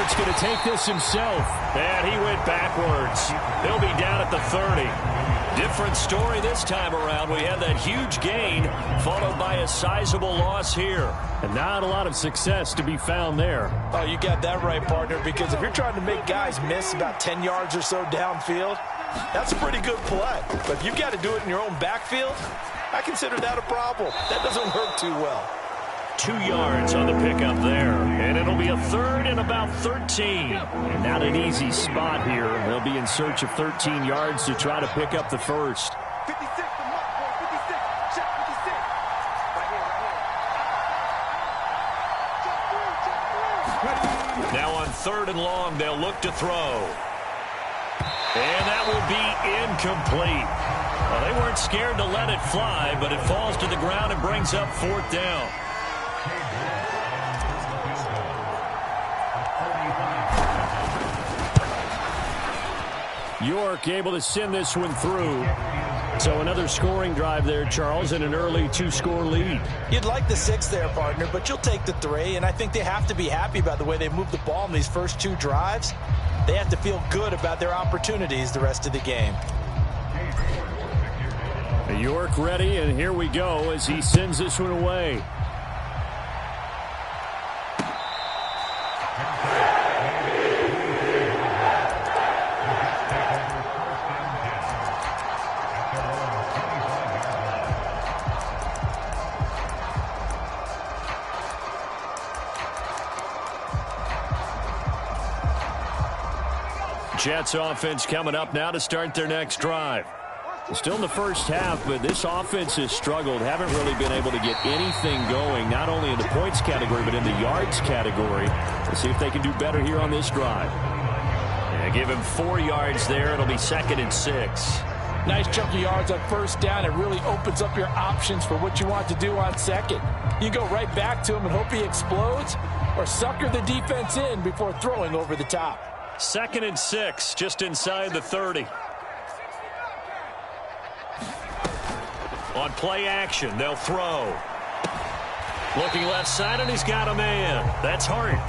Herbert's going to take this himself. And he went backwards. He'll be down at the 30. Different story this time around. We had that huge gain followed by a sizable loss here. And not a lot of success to be found there. Oh, you got that right, partner, because if you're trying to make guys miss about 10 yards or so downfield, that's a pretty good play. But if you've got to do it in your own backfield, I consider that a problem. That doesn't work too well. 2 yards on the pickup there. And it'll be a third and about 13. And not an easy spot here. They'll be in search of 13 yards to try to pick up the first. 56, the mark, boy, 56. Shot 56. Right here, right here. Now on 3rd and long, they'll look to throw. And that will be incomplete. Well, they weren't scared to let it fly, but it falls to the ground and brings up 4th down. York able to send this one through. So another scoring drive there, Charles, and an early 2-score lead. You'd like the 6 there, partner, but you'll take the 3, and I think they have to be happy about the way they moved the ball in these first 2 drives. They have to feel good about their opportunities the rest of the game. York ready, and here we go as he sends this one away. Jets offense coming up now to start their next drive. Still in the first half, but this offense has struggled. Haven't really been able to get anything going, not only in the points category, but in the yards category. Let's see if they can do better here on this drive. Yeah, give him 4 yards there. It'll be 2nd and 6. Nice chunk of yards on 1st down. It really opens up your options for what you want to do on 2nd. You go right back to him and hope he explodes, or sucker the defense in before throwing over the top. 2nd and 6, just inside the 30. On play action, they'll throw. Looking left side, and he's got a man. That's Hart.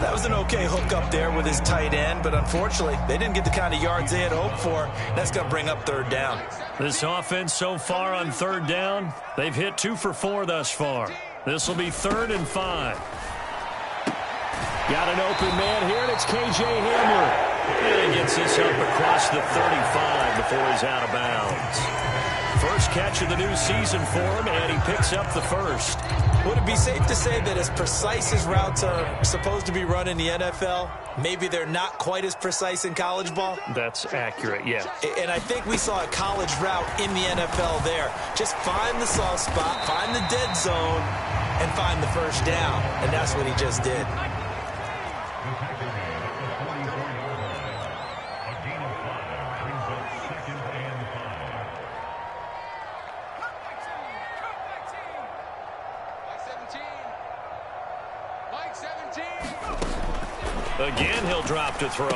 That was an okay hook up there with his tight end, but unfortunately, they didn't get the kind of yards they had hoped for. That's going to bring up 3rd down. This offense so far on 3rd down, they've hit 2 for 4 thus far. This will be 3rd and 5. Got an open man here, and it's K.J. Hamler. And he gets this up across the 35 before he's out of bounds. First catch of the new season for him, and he picks up the first. Would it be safe to say that as precise as routes are supposed to be run in the NFL, maybe they're not quite as precise in college ball? That's accurate, yeah. And I think we saw a college route in the NFL there. Just find the soft spot, find the dead zone, and find the first down. And that's what he just did. Again, he'll drop to throw.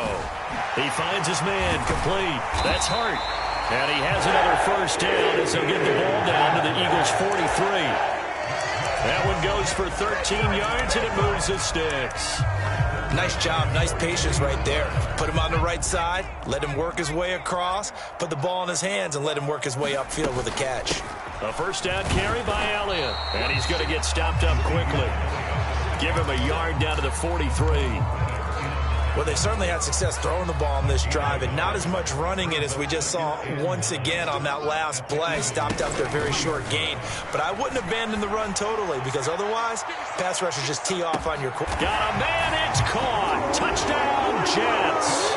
He finds his man, complete. That's Hart. And he has another first down as he'll get the ball down to the Eagles' 43. That one goes for 13 yards, and it moves the sticks. Nice job, nice patience right there. Put him on the right side, let him work his way across, put the ball in his hands, and let him work his way upfield with a catch. A first down carry by Elliott, and he's going to get stopped up quickly. Give him a yard down to the 43. Well, they certainly had success throwing the ball in this drive, and not as much running it as we just saw once again on that last play. Stopped after a very short gain. But I wouldn't abandon the run totally, because otherwise, pass rushers just tee off on your quarterback. Got a man, it's caught. Touchdown, Jets.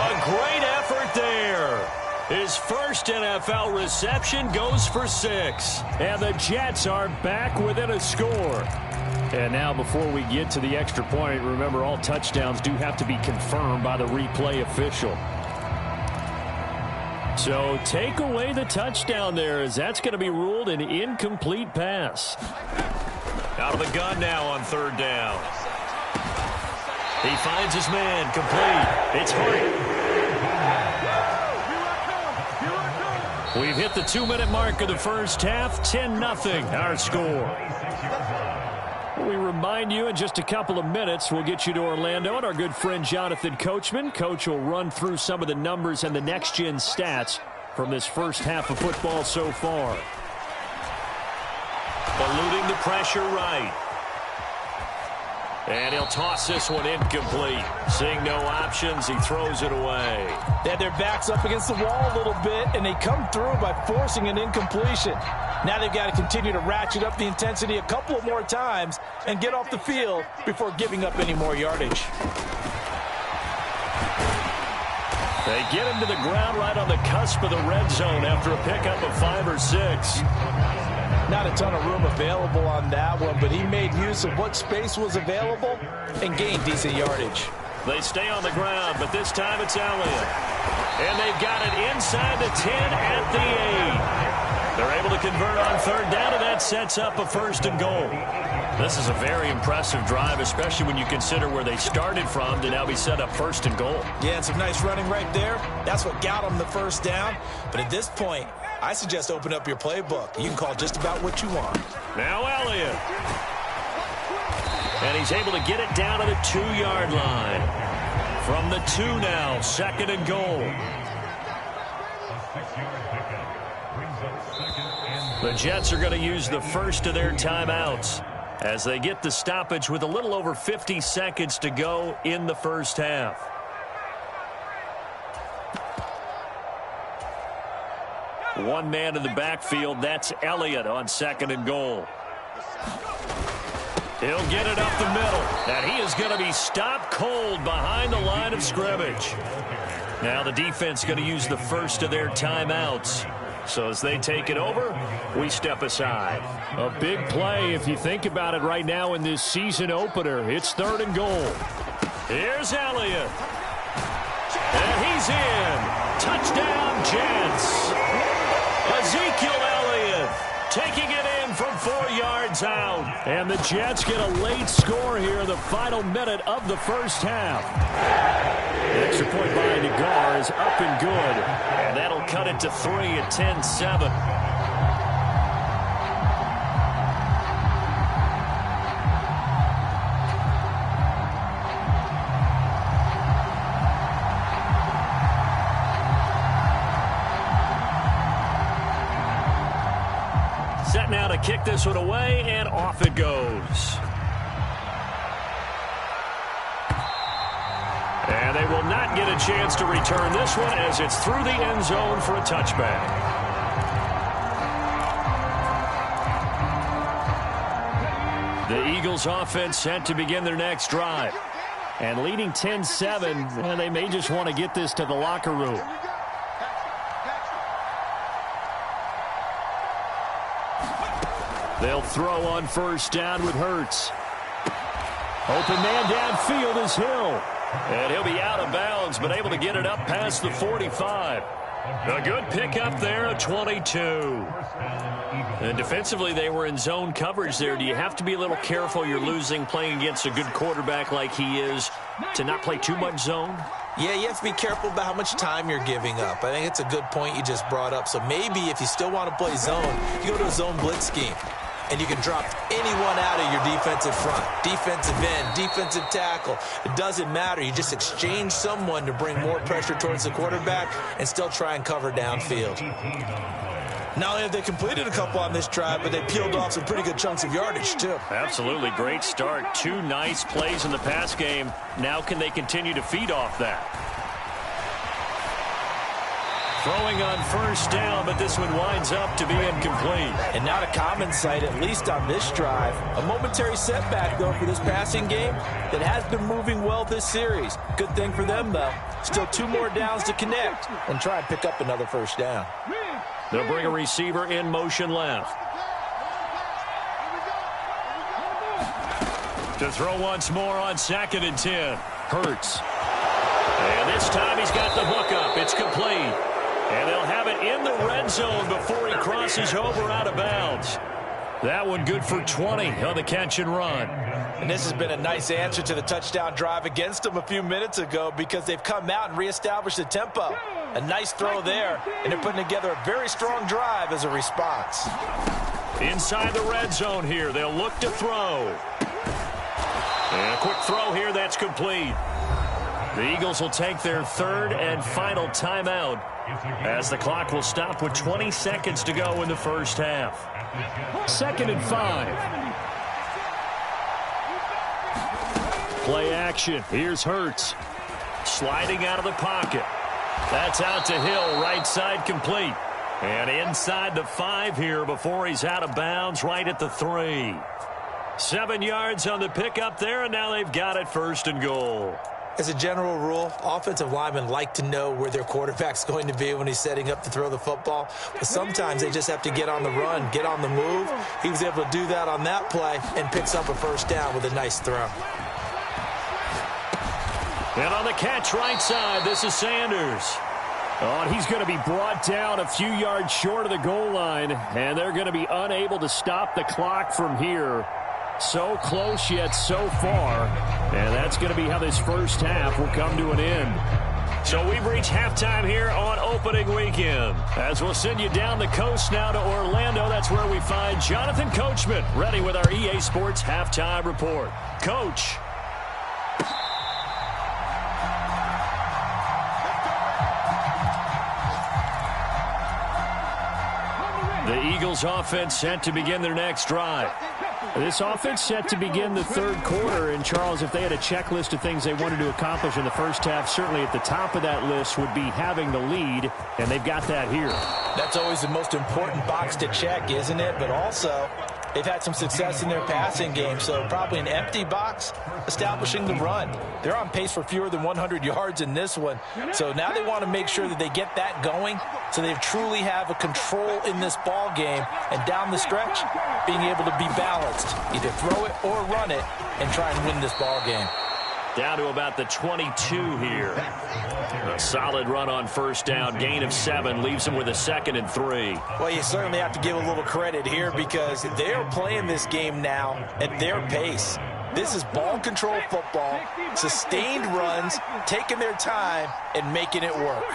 A great effort there. His first NFL reception goes for 6. And the Jets are back within a score. And now before we get to the extra point, remember all touchdowns do have to be confirmed by the replay official. So take away the touchdown there, as that's going to be ruled an incomplete pass. Out of the gun now on 3rd down. He finds his man, complete. It's Hart. We've hit the 2-minute mark of the first half, 10-0 our score. We remind join you in just a couple of minutes. We'll get you to Orlando and our good friend Jonathan Coachman. Coach will run through some of the numbers and the next-gen stats from this first half of football so far. Eluding the pressure right. And he'll toss this one incomplete. Seeing no options, he throws it away. They had their backs up against the wall a little bit, and they come through by forcing an incompletion. Now they've got to continue to ratchet up the intensity a couple more times and get off the field before giving up any more yardage. They get him to the ground right on the cusp of the red zone after a pickup of 5 or 6. Not a ton of room available on that one, but he made use of what space was available and gained decent yardage. They stay on the ground, but this time it's Elliott. And they've got it inside the 10 at the 8. They're able to convert on third down, and that sets up a 1st and goal. This is a very impressive drive, especially when you consider where they started from to now be set up 1st and goal. Yeah, and some nice running right there. That's what got them the first down. But at this point, I suggest open up your playbook. You can call just about what you want. Now Elliott. And he's able to get it down to the 2-yard line. From the 2 now, 2nd and goal. The Jets are going to use the first of their timeouts as they get the stoppage with a little over 50 seconds to go in the first half. One man in the backfield, that's Elliott on 2nd and goal. He'll get it up the middle, and he is going to be stopped cold behind the line of scrimmage. Now the defense going to use the first of their timeouts. So as they take it over, we step aside. A big play if you think about it right now in this season opener. It's 3rd and goal. Here's Elliott. And he's in. Touchdown, Jets. Ezekiel Elliott taking it in from 4 yards out. And the Jets get a late score here in the final minute of the first half. The extra point by Nagar is up and good. And that'll cut it to 3 at 10-7. Set now to kick this one away, and off it goes. And they will not get a chance to return this one as it's through the end zone for a touchback. The Eagles offense set to begin their next drive. And leading 10-7, well, they may just want to get this to the locker room. They'll throw on first down with Hurts. Open man downfield is Hill. And he'll be out of bounds, but able to get it up past the 45. A good pickup there at 22. And defensively, they were in zone coverage there. Do you have to be a little careful you're losing playing against a good quarterback like he is to not play too much zone? Yeah, you have to be careful about how much time you're giving up. I think it's a good point you just brought up. So maybe if you still want to play zone, you go to a zone blitz scheme. And you can drop anyone out of your defensive front. Defensive end, defensive tackle. It doesn't matter. You just exchange someone to bring more pressure towards the quarterback and still try and cover downfield. Not only have they completed a couple on this drive, but they peeled off some pretty good chunks of yardage, too. Absolutely. Great start. 2 nice plays in the pass game. Now can they continue to feed off that? Throwing on first down, but this one winds up to be incomplete. And not a common sight, at least on this drive. A momentary setback, though, for this passing game that has been moving well this series. Good thing for them, though. Still 2 more downs to connect and try and pick up another first down. They'll bring a receiver in motion left. To throw once more on 2nd and 10. Hurts. And this time he's got the hook up. It's complete. And they'll have it in the red zone before he crosses over out of bounds. That one good for 20 on the catch and run. And this has been a nice answer to the touchdown drive against them a few minutes ago because they've come out and reestablished the tempo. A nice throw there, and they're putting together a very strong drive as a response. Inside the red zone here, they'll look to throw. And a quick throw here that's complete. The Eagles will take their third and final timeout as the clock will stop with 20 seconds to go in the first half. 2nd and 5. Play action. Here's Hurts. Sliding out of the pocket. That's out to Hill, right side complete. And inside the 5 here before he's out of bounds, right at the 3. 7 yards on the pickup there, and now they've got it 1st and goal. As a general rule, offensive linemen like to know where their quarterback's going to be when he's setting up to throw the football. But sometimes they just have to get on the run, get on the move. He was able to do that on that play and picks up a 1st down with a nice throw. And on the catch right side, this is Sanders. Oh, and he's going to be brought down a few yards short of the goal line, and they're going to be unable to stop the clock from here. So close yet so far, and that's going to be how this first half will come to an end. So we've reached halftime here on opening weekend. As we'll send you down the coast now to Orlando, that's where we find Jonathan Coachman ready with our EA Sports Halftime Report. Coach. The Eagles offense set to begin their next drive. This offense set to begin the 3rd quarter. And, Charles, if they had a checklist of things they wanted to accomplish in the first half, certainly at the top of that list would be having the lead, and they've got that here. That's always the most important box to check, isn't it? But also, they've had some success in their passing game, so probably an empty box establishing the run. They're on pace for fewer than 100 yards in this one, so now they want to make sure that they get that going so they truly have a control in this ball game, and down the stretch, being able to be balanced, either throw it or run it, and try and win this ball game. Down to about the 22 here. A solid run on 1st down. Gain of 7 leaves them with a 2nd and 3. Well, you certainly have to give a little credit here because they are playing this game now at their pace. This is ball control football, sustained runs, taking their time, and making it work.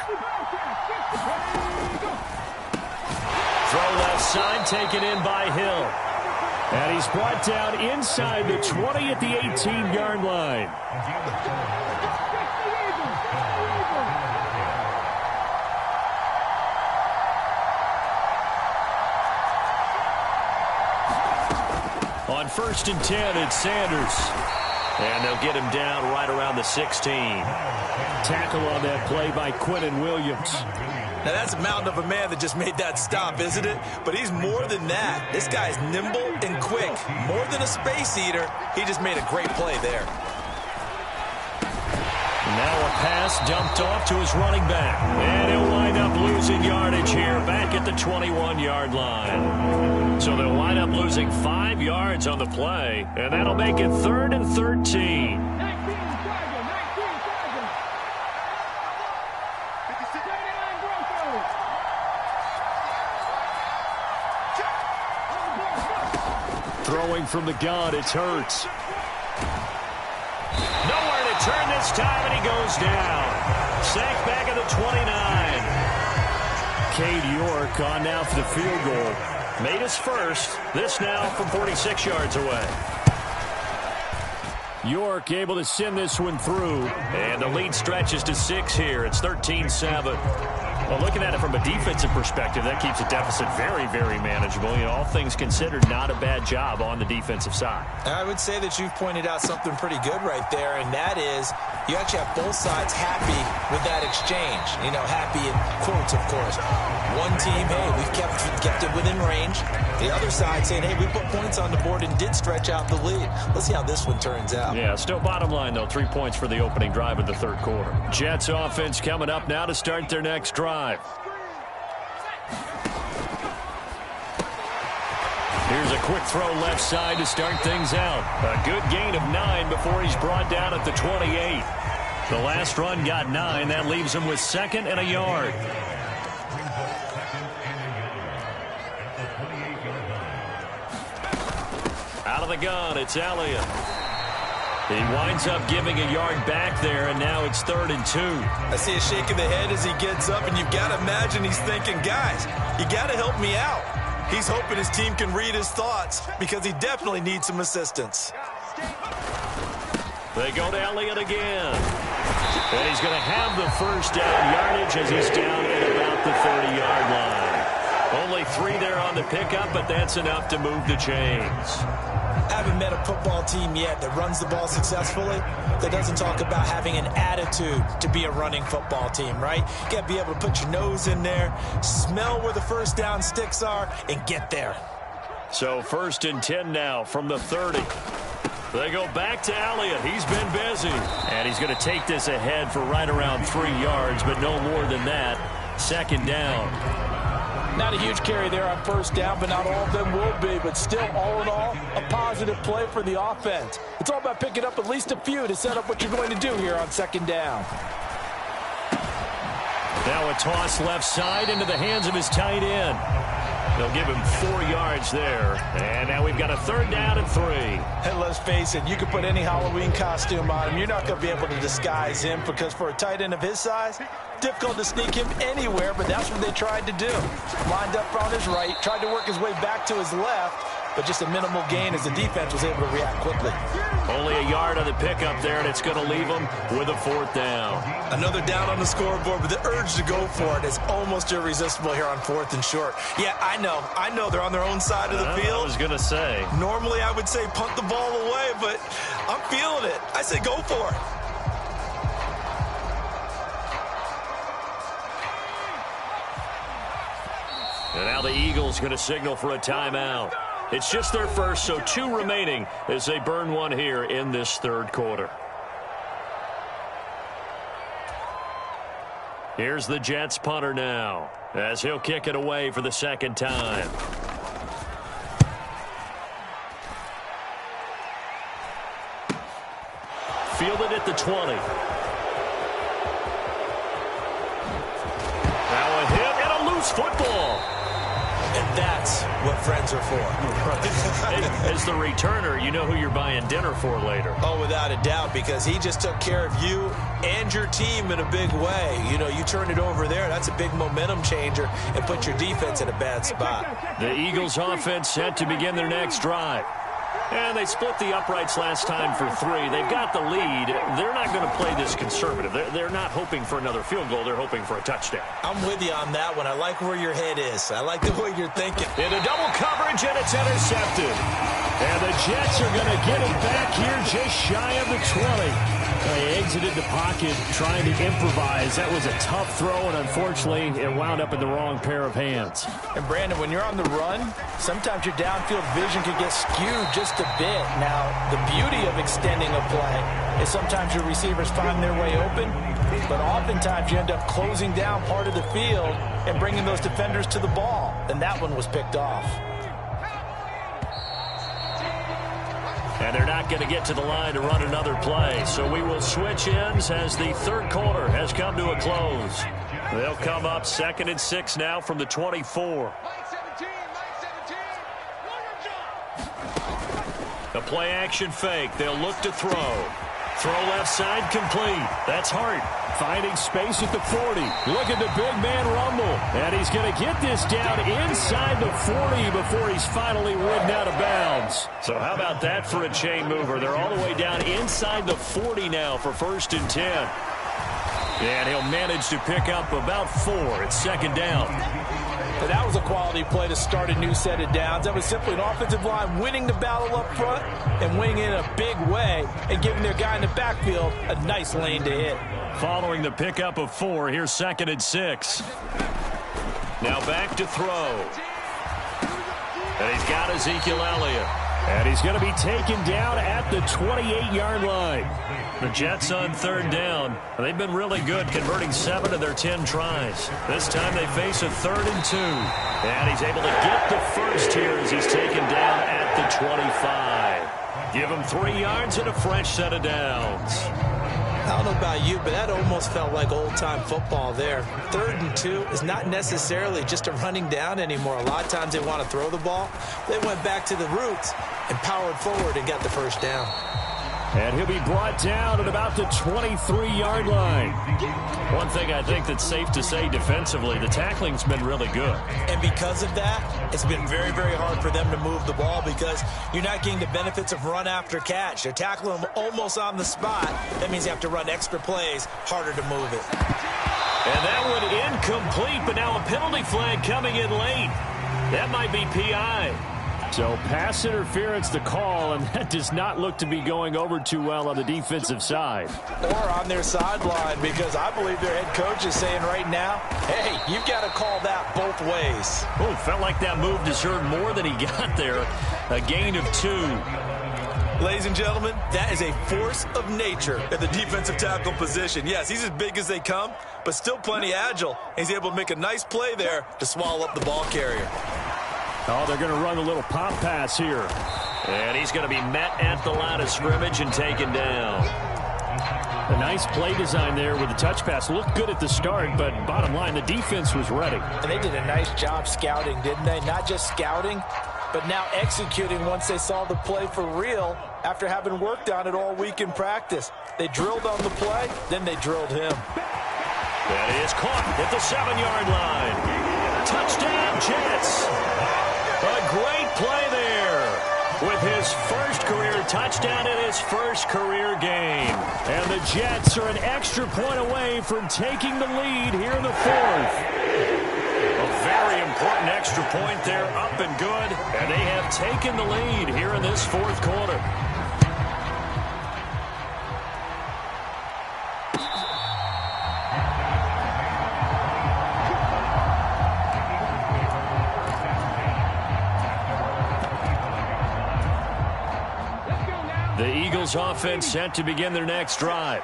Throw left side, taken in by Hill. And he's brought down inside the 20 at the 18-yard line. On 1st and 10, it's Sanders. And they'll get him down right around the 16. Tackle on that play by Quinnen Williams. Now, that's a mountain of a man that just made that stop, isn't it? But he's more than that. This guy's nimble and quick. More than a space eater. He just made a great play there. Now a pass dumped off to his running back. And he'll wind up losing yardage here back at the 21-yard line. So they'll wind up losing 5 yards on the play. And that'll make it 3rd and 13. Throwing from the gun, it's Hurts. Nowhere to turn this time, and he goes down. Sacked back at the 29. Cade York on now for the field goal. Made his first. This now from 46 yards away. York able to send this one through. And the lead stretches to 6 here. It's 13-7. Well, looking at it from a defensive perspective, that keeps the deficit very, very manageable. You know, all things considered, not a bad job on the defensive side. I would say that you've pointed out something pretty good right there, and that is you actually have both sides happy with that exchange. You know, happy in quotes, of course. One team, hey, we've kept it within range. The other side saying, hey, we put points on the board and did stretch out the lead. Let's see how this one turns out. Yeah, still bottom line, though, 3 points for the opening drive of the 3rd quarter. Jets offense coming up now to start their next drive. Here's a quick throw left side to start things out. A good gain of 9 before he's brought down at the 28. The last run got 9. That leaves him with 2nd and a yard. Out of the gun, it's Elliott. He winds up giving a yard back there, and now it's 3rd and 2. I see a shake of the head as he gets up, and you've got to imagine he's thinking, guys, you got to help me out. He's hoping his team can read his thoughts because he definitely needs some assistance. They go to Elliott again. And he's going to have the first down yardage as he's down at about the 30-yard line. Only 3 there on the pickup, but that's enough to move the chains. I haven't met a football team yet that runs the ball successfully that doesn't talk about having an attitude to be a running football team, right? You got to be able to put your nose in there, smell where the first down sticks are, and get there. So 1st and 10 now from the 30. They go back to Elliott. He's been busy. And he's going to take this ahead for right around 3 yards, but no more than that. 2nd down. Not a huge carry there on 1st down, but not all of them will be. But still, all in all, a positive play for the offense. It's all about picking up at least a few to set up what you're going to do here on 2nd down. Now a toss left side into the hands of his tight end. They'll give him 4 yards there. And now we've got a 3rd down and 3. And let's face it, you can put any Halloween costume on him. You're not going to be able to disguise him because for a tight end of his size, difficult to sneak him anywhere, but that's what they tried to do. Lined up on his right, tried to work his way back to his left, but just a minimal gain as the defense was able to react quickly. Only a yard on the pickup there, and it's going to leave them with a 4th down. Another down on the scoreboard, but the urge to go for it is almost irresistible here on 4th and short. Yeah, I know they're on their own side of the field. I was going to say. Normally I would say punt the ball away, but I'm feeling it. I say go for it. And now the Eagles going to signal for a timeout. It's just their first, so 2 remaining as they burn one here in this 3rd quarter. Here's the Jets punter now as he'll kick it away for the 2nd time. Fielded at the 20. Now a hit and a loose football. And that's what friends are for. As the returner, you know who you're buying dinner for later. Oh, without a doubt, because he just took care of you and your team in a big way. You know, you turn it over there, that's a big momentum changer and put your defense in a bad spot. The Eagles offense set to begin their next drive. And they split the uprights last time for 3. They've got the lead. They're not going to play this conservative. They're not hoping for another field goal. They're hoping for a touchdown. I'm with you on that one. I like where your head is. I like the way you're thinking. Into double coverage, and it's intercepted. And the Jets are going to get it back here just shy of the 20. They exited the pocket trying to improvise. That was a tough throw, and unfortunately, it wound up in the wrong pair of hands. And, Brandon, when you're on the run, sometimes your downfield vision can get skewed just a bit. Now, the beauty of extending a play is sometimes your receivers find their way open, but oftentimes you end up closing down part of the field and bringing those defenders to the ball. And that one was picked off. And they're not going to get to the line to run another play. So we will switch ends as the 3rd quarter has come to a close. They'll come up 2nd and 6 now from the 24. A play action fake. They'll look to throw. Throw left side complete. That's Hart. Finding space at the 40. Look at the big man rumble. And he's going to get this down inside the 40 before he's finally ridden out of bounds. So how about that for a chain mover? They're all the way down inside the 40 now for 1st and 10. And he'll manage to pick up about 4. It's 2nd down. But that was a quality play to start a new set of downs. That was simply an offensive line winning the battle up front and winning in a big way and giving their guy in the backfield a nice lane to hit. Following the pickup of 4, here's 2nd and 6. Now back to throw. And he's got Ezekiel Elliott. And he's going to be taken down at the 28-yard line. The Jets on 3rd down. They've been really good, converting 7 of their 10 tries. This time they face a 3rd and 2. And he's able to get the first here as he's taken down at the 25. Give him 3 yards and a fresh set of downs. I don't know about you, but that almost felt like old-time football there. 3rd and 2 is not necessarily just a running down anymore. A lot of times they want to throw the ball. They went back to the roots and powered forward and got the first down. And he'll be brought down at about the 23-yard line. One thing I think that's safe to say defensively, the tackling's been really good. And because of that, it's been very, very hard for them to move the ball because you're not getting the benefits of run after catch. They're tackling them almost on the spot. That means you have to run extra plays, harder to move it. And that one incomplete, but now a penalty flag coming in late. That might be PI. So pass interference the call, and that does not look to be going over too well on the defensive side. Or on their sideline, because I believe their head coach is saying right now, hey, you've got to call that both ways. Oh, felt like that move deserved more than he got there. A gain of 2. Ladies and gentlemen, that is a force of nature at the defensive tackle position. Yes, he's as big as they come, but still plenty agile. He's able to make a nice play there to swallow up the ball carrier. Oh, they're going to run a little pop pass here. And he's going to be met at the line of scrimmage and taken down. A nice play design there with the touch pass. Looked good at the start, but bottom line, the defense was ready. And they did a nice job scouting, didn't they? Not just scouting, but now executing once they saw the play for real after having worked on it all week in practice. They drilled on the play, then they drilled him. That is caught at the 7-yard line. Touchdown, Jets. A great play there with his first career touchdown in his first career game. And the Jets are an extra point away from taking the lead here in the fourth. A very important extra point there, up and good. And they have taken the lead here in this fourth quarter. The Eagles offense set to begin their next drive.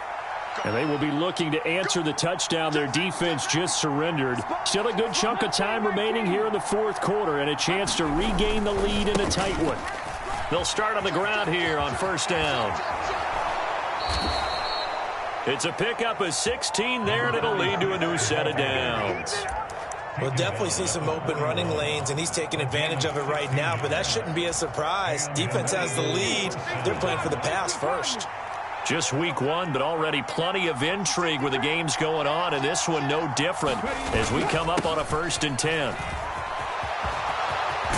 And they will be looking to answer the touchdown their defense just surrendered. Still a good chunk of time remaining here in the fourth quarter and a chance to regain the lead in a tight one. They'll start on the ground here on first down. It's a pickup of 16 there, and it'll lead to a new set of downs. We'll definitely see some open running lanes, and he's taking advantage of it right now, but that shouldn't be a surprise. Defense has the lead. They're playing for the pass first. Just week 1, but already plenty of intrigue with the games going on, and this one no different as we come up on a 1st and 10.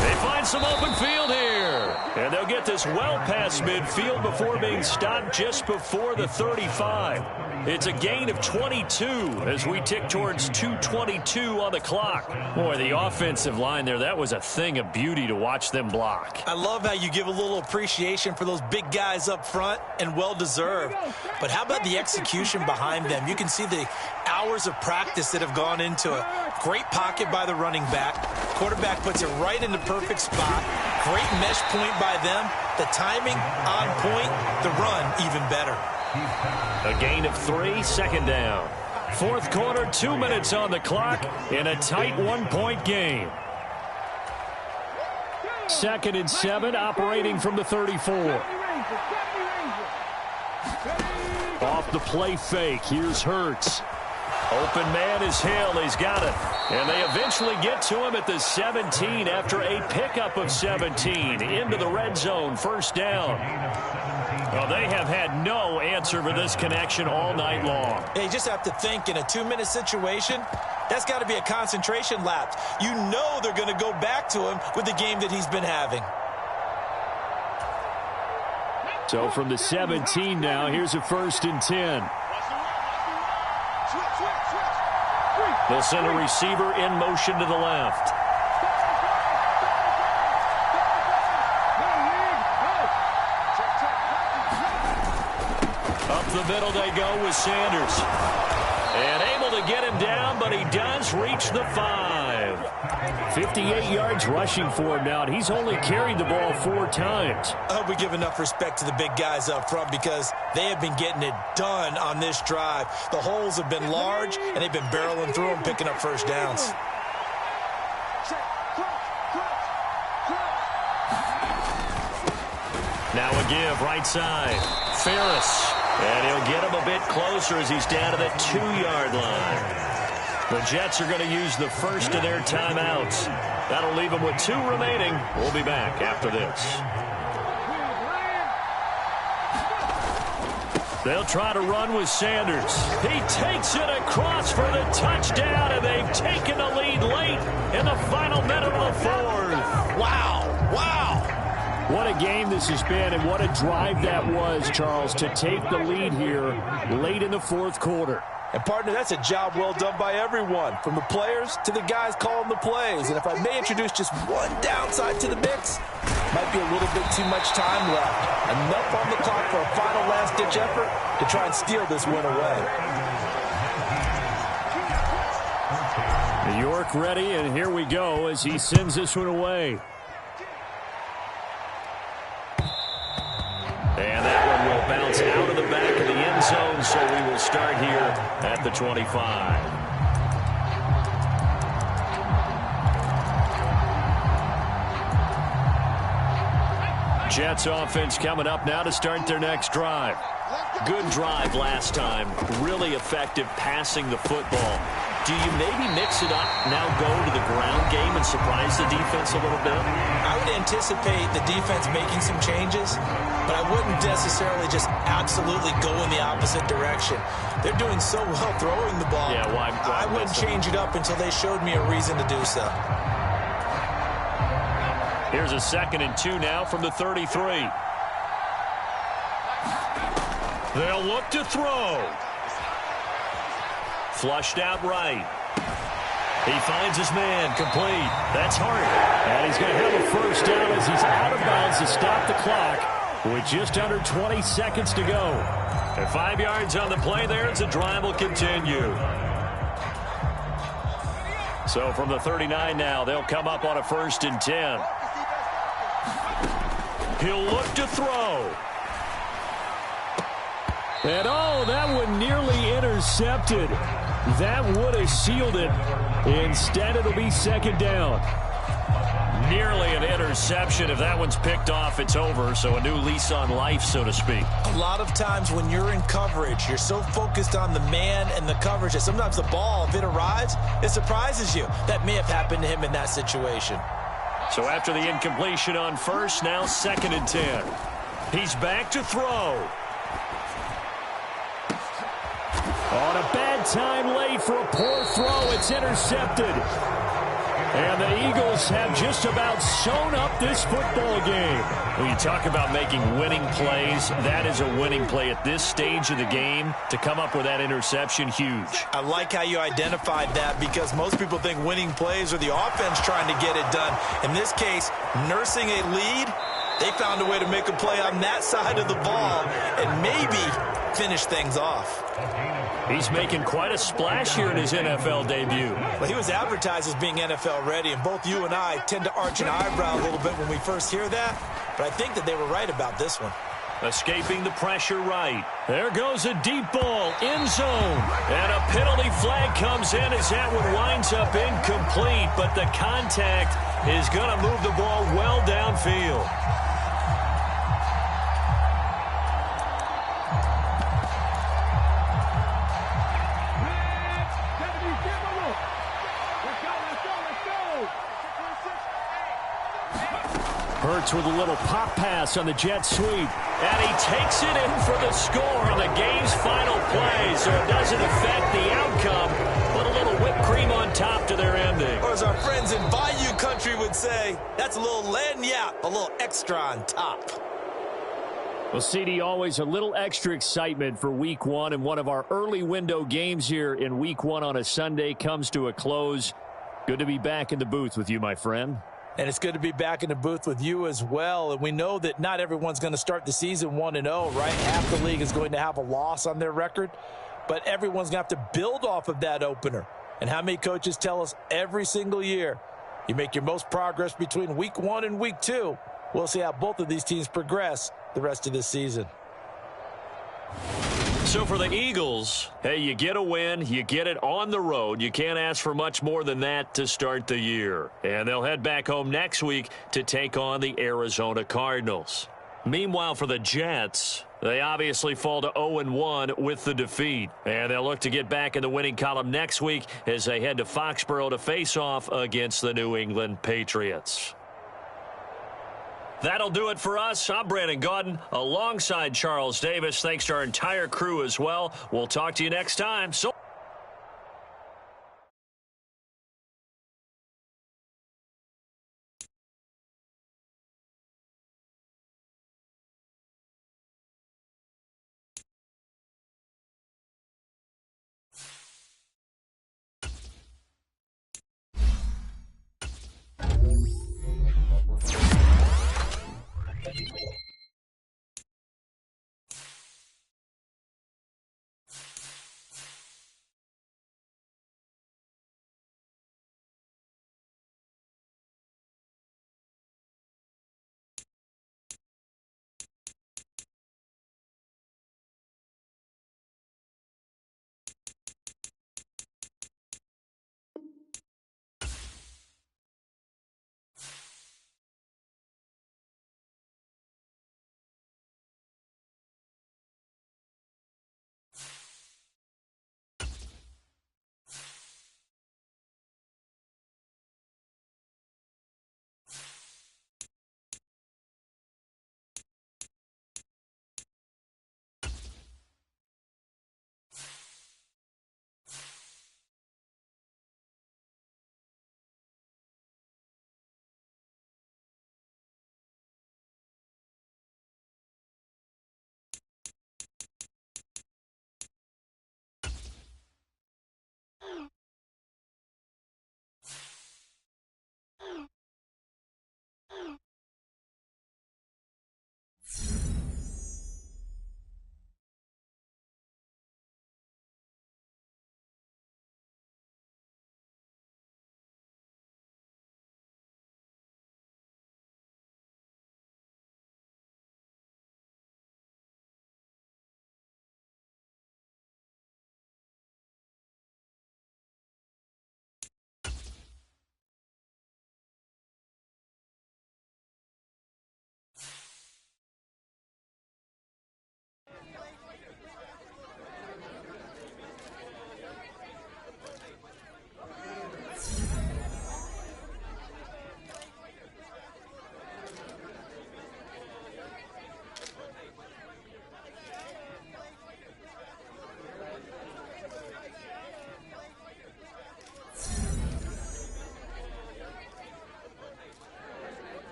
They find some open field here, and they'll get this well past midfield before being stopped just before the 35. It's a gain of 22 as we tick towards 2:22 on the clock. Boy, the offensive line there, that was a thing of beauty to watch them block. I love how you give a little appreciation for those big guys up front, and well-deserved. But how about the execution behind them? You can see the hours of practice that have gone into it. Great pocket by the running back. Quarterback puts it right in the perfect spot. Great mesh point by them. The timing on point. The run even better. A gain of 3, 2nd down. Fourth quarter, 2 minutes on the clock in a tight 1-point game. 2nd and 7, operating from the 34. Off the play fake, here's Hurts. Open man is Hill. He's got it. And they eventually get to him at the 17 after a pickup of 17 into the red zone. First down. Well, they have had no answer for this connection all night long. Yeah, you just have to think in a 2-minute situation, that's got to be a concentration lapse. You know they're going to go back to him with the game that he's been having. So from the 17 now, here's a 1st and 10. They'll send a receiver in motion to the left. Up the middle they go with Sanders. And able to get him down, but he does reach the 5. 58 yards rushing for him now, and he's only carried the ball 4 times. I hope we give enough respect to the big guys up front because they have been getting it done on this drive. The holes have been large, and they've been barreling through them, picking up first downs. Now a give right side. Ferris. And he'll get him a bit closer as he's down to the 2-yard line. The Jets are going to use the first of their timeouts. That'll leave them with 2 remaining. We'll be back after this. They'll try to run with Sanders. He takes it across for the touchdown, and they've taken the lead late in the final minute of the fourth. Wow. What a game this has been, and what a drive that was, Charles, to take the lead here late in the fourth quarter. And, partner, that's a job well done by everyone, from the players to the guys calling the plays. And if I may introduce just one downside to the mix, might be a little bit too much time left. Enough on the clock for a final last-ditch effort to try and steal this win away. New York ready, and here we go as he sends this one away. And that one will bounce out of the back of the end zone, so we will start here at the 25. Jets offense coming up now to start their next drive. Good drive last time. Really effective passing the football. Do you maybe mix it up, now go to the ground game and surprise the defense a little bit? I would anticipate the defense making some changes, but I wouldn't necessarily just absolutely go in the opposite direction. They're doing so well throwing the ball. Yeah, why I wouldn't change it up until they showed me a reason to do so. Here's a 2nd and 2 now from the 33. They'll look to throw. Flushed out right. He finds his man, complete. That's Hart. And he's going to have a first down as he's out of bounds to stop the clock with just under 20 seconds to go. And 5 yards on the play there as the drive will continue. So from the 39 now, they'll come up on a 1st and 10. He'll look to throw. And that one nearly intercepted. That would have sealed it. Instead, it'll be 2nd down. Nearly an interception. If that one's picked off, it's over. So a new lease on life, so to speak. A lot of times when you're in coverage, you're so focused on the man and the coverage that sometimes the ball, if it arrives, it surprises you. That may have happened to him in that situation. So after the incompletion on 1st, now 2nd and 10. He's back to throw. On a bad time late for a poor throw. It's intercepted. And the Eagles have just about sewn up this football game. When you talk about making winning plays, that is a winning play at this stage of the game. To come up with that interception, huge. I like how you identified that because most people think winning plays are the offense trying to get it done. In this case, nursing a lead, they found a way to make a play on that side of the ball and maybe finish things off. He's making quite a splash here in his NFL debut. Well, he was advertised as being NFL ready, and both you and I tend to arch an eyebrow a little bit when we first hear that, but I think that they were right about this one. Escaping the pressure right. There goes a deep ball, end zone. And a penalty flag comes in as that one winds up incomplete, but the contact is going to move the ball well downfield. Hurts with a little pop pass on the jet sweep. And he takes it in for the score on the game's final play, so it doesn't affect the outcome, but a little whipped cream on top to their ending. Or as our friends in Bayou Country would say, that's a little lagniappe, a little extra on top. Well, CD, always a little extra excitement for Week 1, and one of our early window games here in Week 1 on a Sunday comes to a close. Good to be back in the booth with you, my friend. And it's good to be back in the booth with you as well. And we know that not everyone's going to start the season 1-0, right? Half the league is going to have a loss on their record. But everyone's going to have to build off of that opener. And how many coaches tell us every single year, you make your most progress between Week 1 and Week 2. We'll see how both of these teams progress the rest of this season. So for the Eagles, hey, you get a win, you get it on the road. You can't ask for much more than that to start the year. And they'll head back home next week to take on the Arizona Cardinals. Meanwhile, for the Jets, they obviously fall to 0-1 with the defeat. And they'll look to get back in the winning column next week as they head to Foxborough to face off against the New England Patriots. That'll do it for us. I'm Brandon Gaudin alongside Charles Davis. Thanks to our entire crew as well. We'll talk to you next time. So